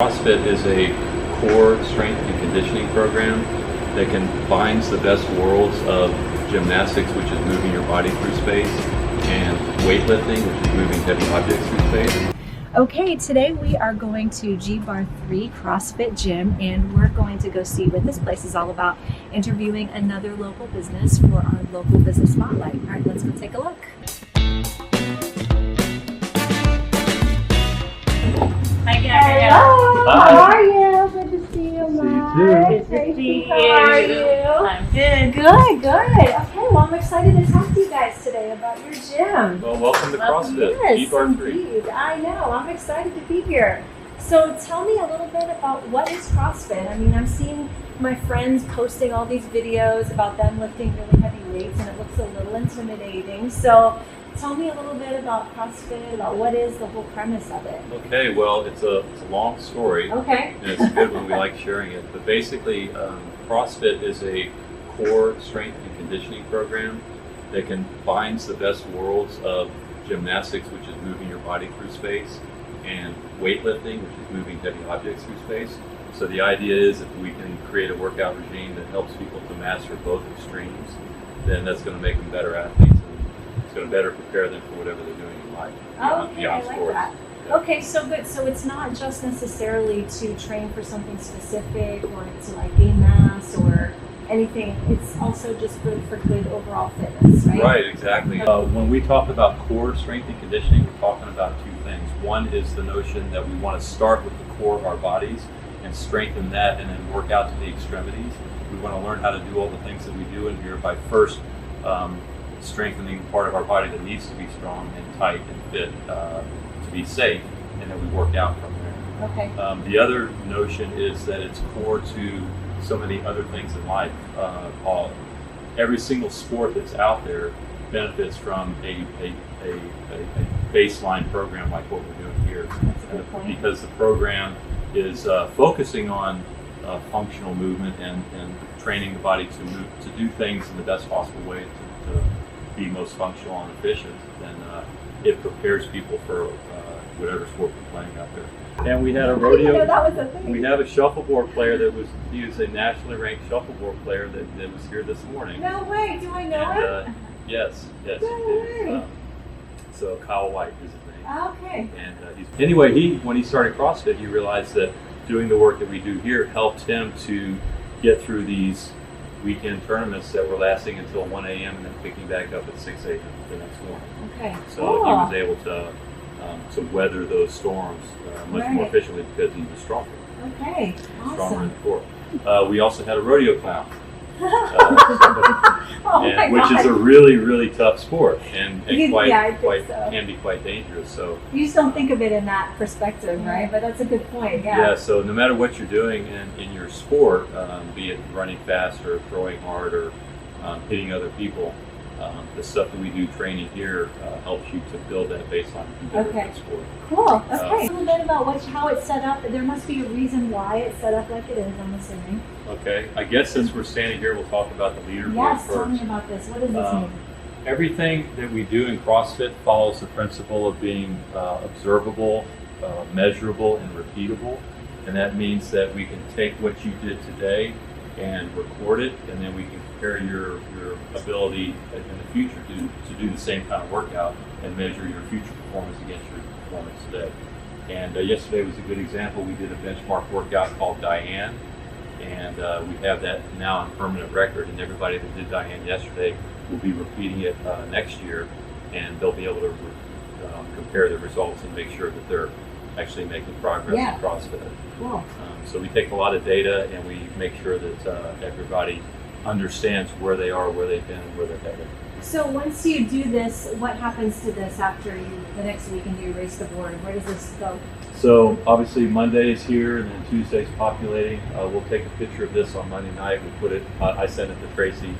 CrossFit is a core strength and conditioning program that combines the best worlds of gymnastics, which is moving your body through space, and weightlifting, which is moving heavy objects through space. Okay, today we are going to GBar 3 CrossFit Gym, and we're going to go see what this place is all about, interviewing another local business for our local business spotlight. All right, let's go take a look. Hi, Gabrielle. Hello. Hi. How are you? Good to see you, Mike. Good to see you. How are you? I'm good. Good. Okay, well, I'm excited to talk to you guys today about your gym. Well, welcome to CrossFit Yes, GBar 3. indeed. I know. I'm excited to be here. So tell me a little bit about what is CrossFit. I mean, I'm seeing my friends posting all these videos about them lifting really heavy weights, and it looks a little intimidating. So tell me a little bit about CrossFit, about what is the whole premise of it. Okay, well, it's a long story, Okay. and it's good when we like sharing it. But basically, CrossFit is a core strength and conditioning program that combines the best worlds of gymnastics, which is moving your body through space, and weightlifting, which is moving heavy objects through space. So the idea is if we can create a workout regime that helps people to master both extremes, then that's going to make them better athletes, and it's going to better prepare them for whatever they're doing in life Okay, I beyond like sports. that. Yeah. Okay, so good. So it's not just necessarily to train for something specific or to like gain mass or anything. It's also just good for good overall fitness, right? Right, exactly. When we talk about core strength and conditioning, we're talking about two things. One is the notion that we want to start with the core of our bodies and strengthen that and then work out to the extremities. We want to learn how to do all the things that we do in here by first strengthening the part of our body that needs to be strong and tight and fit to be safe, and then we work out from there. Okay. The other notion is that it's core to so many other things in life. Every single sport that's out there benefits from a baseline program like what we're doing here. That's a good point. Because the program is focusing on functional movement and training the body to move, to do things in the best possible way to be most functional and efficient, then it prepares people for whatever sport we're playing out there. And we had a I didn't rodeo. know that was a thing. We have a shuffleboard player he was a nationally ranked shuffleboard player that was here this morning. No way. Do I know And, him? Yes, No he did. way. So Kyle White is his name. Okay. And when he started CrossFit, he realized that doing the work that we do here helped him to get through these weekend tournaments that were lasting until 1 a.m. and then picking back up at 6 a.m. the next morning. Okay. So Cool. he was able to weather those storms much more Right. efficiently because he was stronger. Okay. Stronger Awesome. in the core. We also had a rodeo clown. Oh my Which God. is a really, really tough sport and Yeah, I think so. can be quite dangerous. So You just don't think of it in that perspective, right? But that's a good point. Yeah. so no matter what you're doing in your sport, be it running fast or throwing hard or hitting other people, the stuff that we do training here helps you to build that baseline to be better Okay. in that sport. Cool. Okay. A little bit about how it's set up. There must be a reason why it's set up like it is, I'm assuming. Okay, I guess since we're standing here, we'll talk about the leaderboard Yes. first. Tell me about this. What does this mean? Everything that we do in CrossFit follows the principle of being observable, measurable, and repeatable. And that means that we can take what you did today and record it, and then we can compare your ability in the future to do the same kind of workout and measure your future performance against your performance today. And yesterday was a good example. We did a benchmark workout called Diane, and we have that now on permanent record, and everybody that did Diane yesterday will be repeating it next year, and they'll be able to compare the results and make sure that they're actually making progress in CrossFit. Cool. So we take a lot of data and we make sure that everybody understands where they are, where they've been, and where they're headed. So once you do this, what happens to this after the next weekend you race the board? Where does this go? So obviously Monday is here, and then Tuesday's populating. We'll take a picture of this on Monday night. We put it. I send it to Tracy.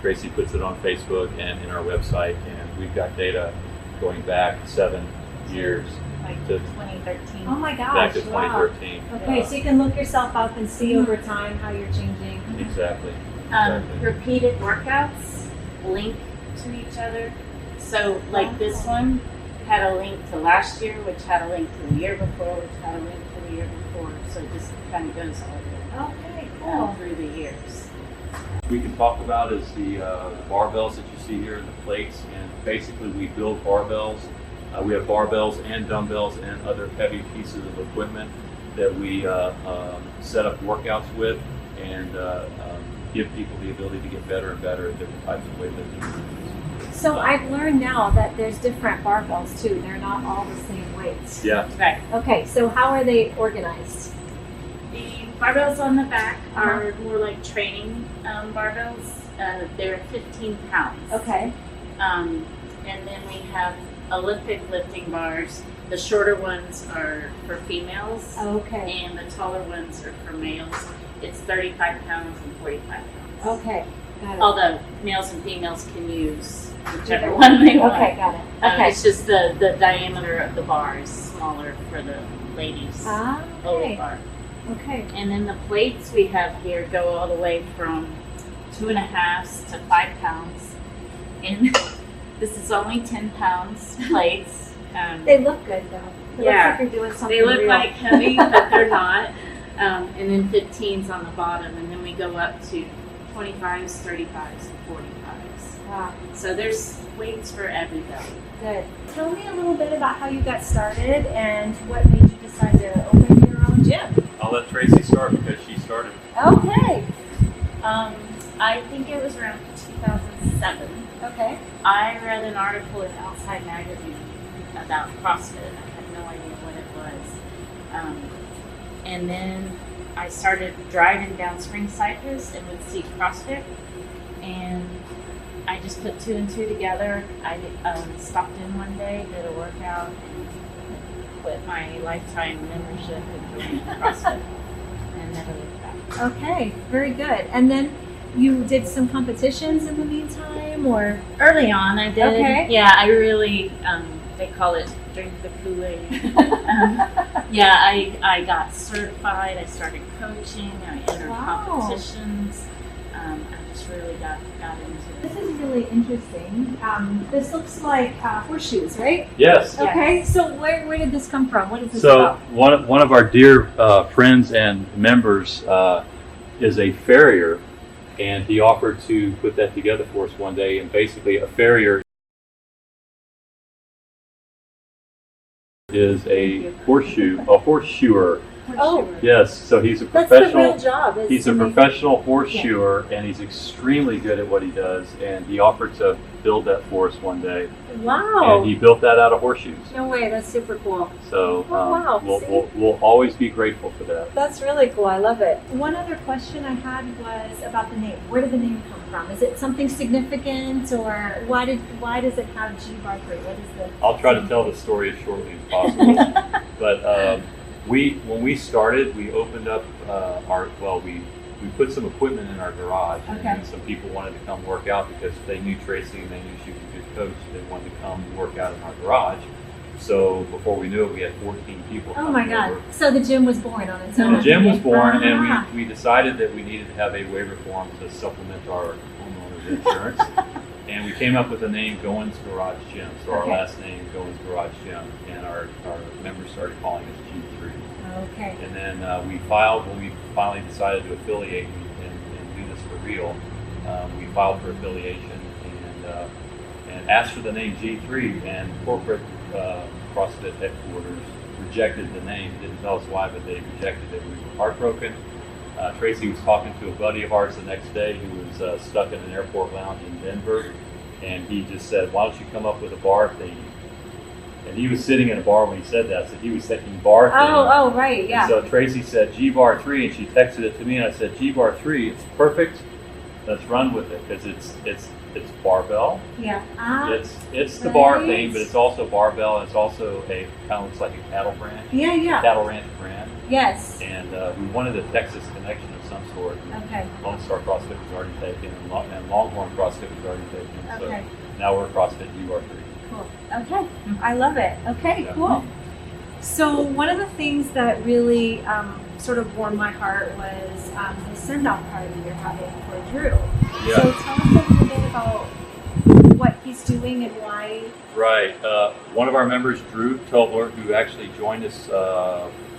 Tracy puts it on Facebook and in our website, and we've got data going back 7 years. Like 2013. Oh my gosh. Back to Wow. 2013. Okay, so you can look yourself up and see over time how you're changing. Exactly. Repeated workouts link to each other. So like this one had a link to last year, which had a link to the year before, which had a link to the year before, so it just kind of goes all Okay, the cool. way through the years. We can talk about is the barbells that you see here in the plates, and basically we build barbells. We have barbells and dumbbells and other heavy pieces of equipment that we set up workouts with and give people the ability to get better and better at different types of weightlifting. So I've learned now that there's different barbells too. They're not all the same weights. Yeah. Right. Okay, so how are they organized? The barbells on the back are more like training barbells. They're 15 pounds. Okay. And then we have Olympic lifting bars. The shorter ones are for females, Okay. and the taller ones are for males. It's 35 pounds and 45 pounds. Okay. Got it. Although males and females can use whichever one they want. Okay, got it. Okay. It's just the diameter of the bar is smaller for the ladies' lower Okay. bar. Okay. And then the plates we have here go all the way from 2.5 to 5 pounds. And this is only 10 pounds plates. They look good though. It Yeah. looks like you're doing something They look real. like heavy, but they're not. And then 15s on the bottom, and then we go up to 25s, 35s, and 45s. Wow. So there's weights for everybody. Good. Tell me a little bit about how you got started and what made you decide to open your own gym. I'll let Tracy start because she started. Okay. I think it was around 2007. Okay. I read an article in Outside Magazine about CrossFit. I had no idea what it was. And then I started driving down Spring Cypress and would see CrossFit. And I just put 2 and 2 together. I stopped in one day, did a workout, and quit my lifetime membership and joined CrossFit. And never looked back. Okay. Very good. And then you did some competitions in the meantime, or? Early on, I did. Okay. Yeah, I really, they call it drink the Kool-Aid. Yeah, I got certified. I started coaching. I entered Wow. competitions. I just really got into This it. is really interesting. This looks like horseshoes, right? Yes. Yeah. Okay. So where did this come from? What is this So about? one of our dear friends and members is a farrier, and he offered to put that together for us one day. And basically, a farrier is a horseshoer. Oh, Yes, so he's a that's the real professional. job. is He's to a make- professional horseshoer, and he's extremely good at what he does. And he offered to build that for us one day, Wow. and he built that out of horseshoes. No way. That's super cool. So Oh, wow. we'll always be grateful for that. That's really cool. I love it. One other question I had was about the name. Where did the name come from? Is it something significant, or why does it have GBar 3? What is the? I'll try to tell the story as shortly as possible. But when we started, we opened up we put some equipment in our garage, and Okay. then some people wanted to come work out because they knew Tracy and they knew she was a good coach. They wanted to come work out in our garage. So before we knew it, we had 14 people. Oh my coming God! over. So the gym was born on its own. The gym was born, Ah. and we decided that we needed to have a waiver form to supplement our homeowners insurance. And we came up with the name Goins Garage Gym. So our Okay. last name, Goins Garage Gym, and our members started calling us G3. Okay. And then when we finally decided to affiliate and do this for real, we filed for affiliation and asked for the name G3, and corporate CrossFit headquarters rejected the name. Didn't tell us why, but they rejected it. We were heartbroken. Tracy was talking to a buddy of ours the next day who was stuck in an airport lounge in Denver, and he just said, "Why don't you come up with a bar theme?" And he was sitting in a bar when he said that, so he was thinking bar theme. Oh, right, And yeah. so Tracy said GBar 3, and she texted it to me, and I said GBar 3, it's perfect. Let's run with it because it's barbell. Yeah. It's the bar Right. thing, but it's also barbell, and it's also a kind of looks like a cattle brand, Yeah. cattle ranch brand. Yes. And we wanted a Texas connection of some sort. Okay. Lone Star CrossFit was already taken, and Longhorn CrossFit was already taken. Okay. So now we're CrossFit GBar 3. Cool. Okay. I love it. Okay. Yeah. Cool. So one of the things that really sort of warmed my heart was the send-off party you're having for Drew. Yeah. So tell us a little bit about what he's doing and why. Right. One of our members, Drew Tobler, who actually joined us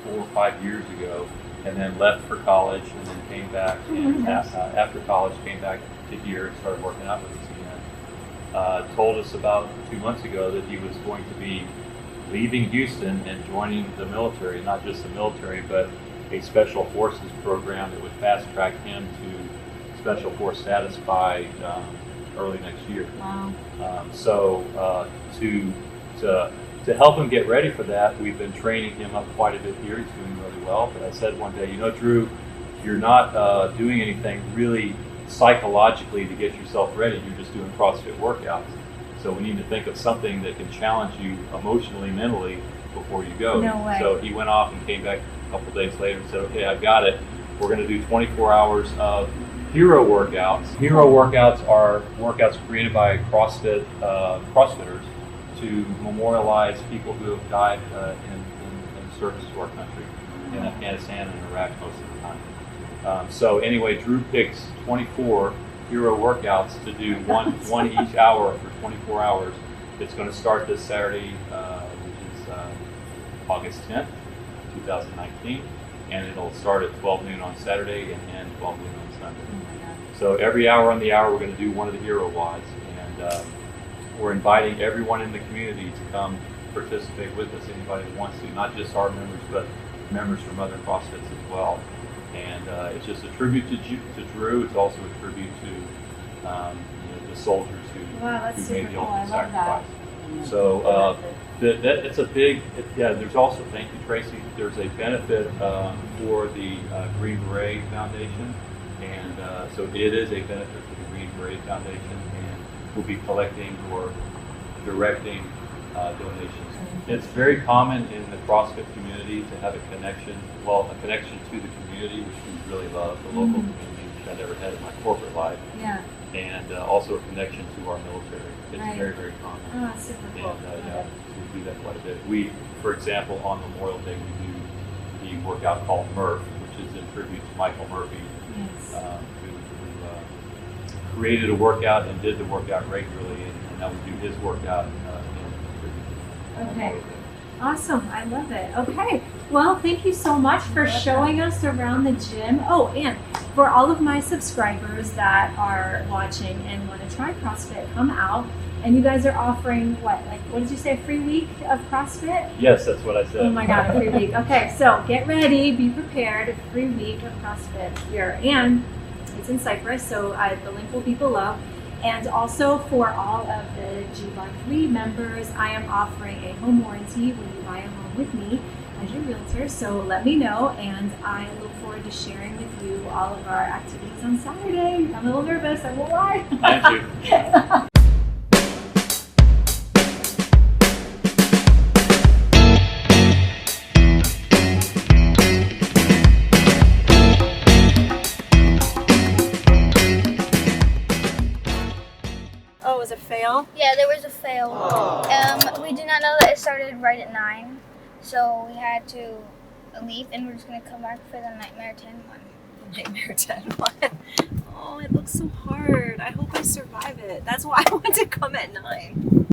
4 or 5 years ago, and then left for college, and then came back. And after college, came back to here and started working out with us again. Told us about 2 months ago that he was going to be leaving Houston and joining the military, not just the military, but a special forces program that would fast track him to special force status by early next year. Wow. To help him get ready for that, we've been training him up quite a bit here. He's doing really well. But I said one day, Drew, you're not doing anything really psychologically to get yourself ready. You're just doing CrossFit workouts. So we need to think of something that can challenge you emotionally, mentally before you go. No way. So he went off and came back a couple days later and said, okay, I've got it. We're going to do 24 hours of hero workouts. Hero workouts are workouts created by CrossFitters to memorialize people who have died in service to our country in Afghanistan and Iraq most of the time. So anyway, Drew picks 24 hero workouts to do one each hour for 24 hours. It's going to start this Saturday, which is August 10th, 2019, and it'll start at 12 noon on Saturday and end 12 noon on Sunday. So every hour on the hour, we're going to do one of the hero WODs, and we're inviting everyone in the community to come participate with us, anybody that wants to, not just our members, but members from other CrossFits as well. And it's just a tribute to Drew. It's also a tribute to the soldiers who made the ultimate sacrifice. So it's a big, there's also, thank you, Tracy, there's a benefit for the Green Beret Foundation. And so it is a benefit for the Green Beret Foundation, and we'll be collecting or directing donations. It's very common in the CrossFit community to have a connection to the community, which we really love, the local community, which I never had in my corporate life. Yeah. And also a connection to our military. It's Right. very, very common. Oh, super cool. And we do that quite a bit. We, for example, on Memorial Day, we do the workout called Murph, which is in tribute to Michael Murphy, Yes. who created a workout and did the workout regularly, and now we do his workout in tribute to Okay. Memorial Day. Awesome. I love it. Okay. Well, thank you so much for showing us around the gym. Oh, and for all of my subscribers that are watching and want to try CrossFit, come out. And you guys are offering what did you say, a free week of CrossFit? Yes, that's what I said. Oh my God, a free week. Okay, so get ready, be prepared, a free week of CrossFit here. And it's in Cyprus, so the link will be below. And also for all of the GBar 3 members, I am offering a home warranty when you buy a home with me as your realtor. So let me know, and I look forward to sharing with you all of our activities on Saturday. I'm a little nervous, I won't lie. Thank you. Oh, it was a fail? Yeah, there was a fail. We did not know that it started right at 9, so we had to leave, and we're just gonna come back for the Nightmare 10 one. Nightmare 10 one. Oh, it looks so hard. I hope I survive it. That's why I want to come at 9.